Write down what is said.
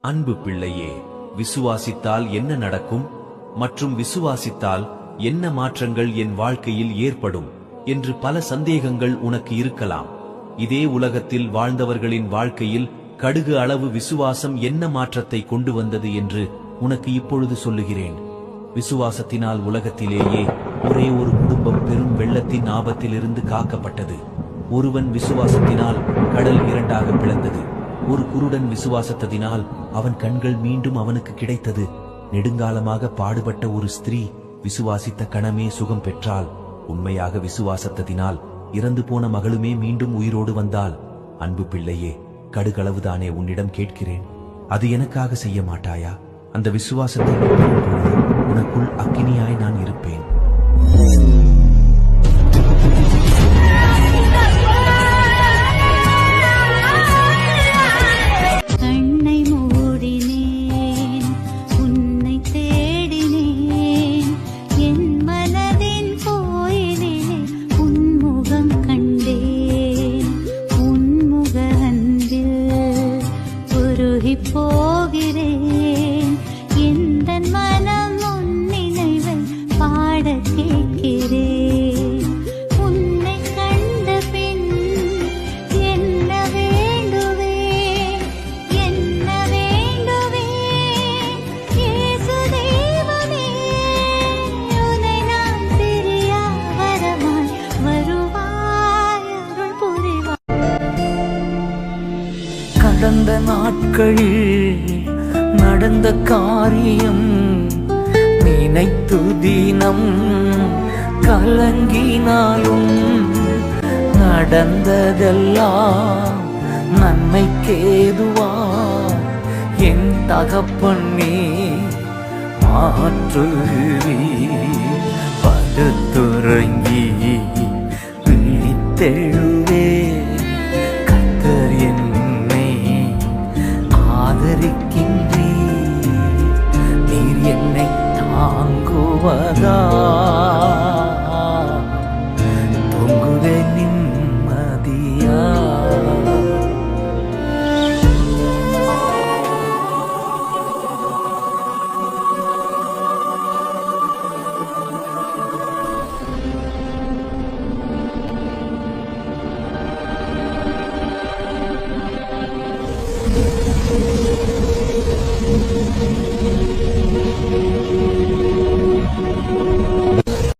அன்பு பிள்ளையே, விசுவாசித்தால் என்ன நடக்கும் மற்றும் விசுவாசித்தால் என்ன மாற்றங்கள் என் வாழ்க்கையில் ஏற்படும் என்று பல சந்தேகங்கள் உனக்கு இருக்கலாம். இதே உலகத்தில் வாழ்ந்தவர்களின் வாழ்க்கையில் கடுகு அளவு விசுவாசம் என்ன மாற்றத்தை கொண்டு வந்தது என்று உனக்கு இப்பொழுது சொல்லுகிறேன். விசுவாசத்தினால் உலகத்திலேயே ஒரே ஒரு குடும்பம் பெரும் வெள்ளத்தின் ஆபத்திலிருந்து காக்கப்பட்டது. ஒருவன் விசுவாசத்தினால் கடல் இரண்டாக பிளந்தது. ஒரு குருடன் விசுவாசத்தினால் அவன் கண்கள் மீண்டும் அவனுக்கு கிடைத்தது. நெடுங்காலமாக பாடுபட்ட ஒரு ஸ்திரீ விசுவாசித்த கணமே சுகம் பெற்றாள். உண்மையாக விசுவாசத்தினால் இறந்து போன மகளுமே மீண்டும் உயிரோடு வந்தாள். அன்பு பிள்ளையே, கடுகளவுதானே உன்னிடம் கேட்கிறேன், அது எனக்காக செய்ய மாட்டாயா? அந்த விசுவாசத்தை உனக்குள் அக்கினியாய் நான் இருப்பேன். போகிறேன் எந்த மனம் உன் நினைவை பாட கேட்கிறேன். உன்னை கண்ட பின் என்ன வேண்டுவேன், என்ன வேண்டுவேன்? இயேசு தெய்வமே, உன்னை நான் பிரியா வரமாய் வருவாய், அருள் புரிவாய். கடந்த நாட்களில் நடந்த காரியம் நினைத்து தினம் கலங்கினாலும் நடந்ததெல்லாம் நன்மைக்கேதுவா என் தகப்பனே மாற்றுகிறீ. படுத்துறங்கி விழித்தெழு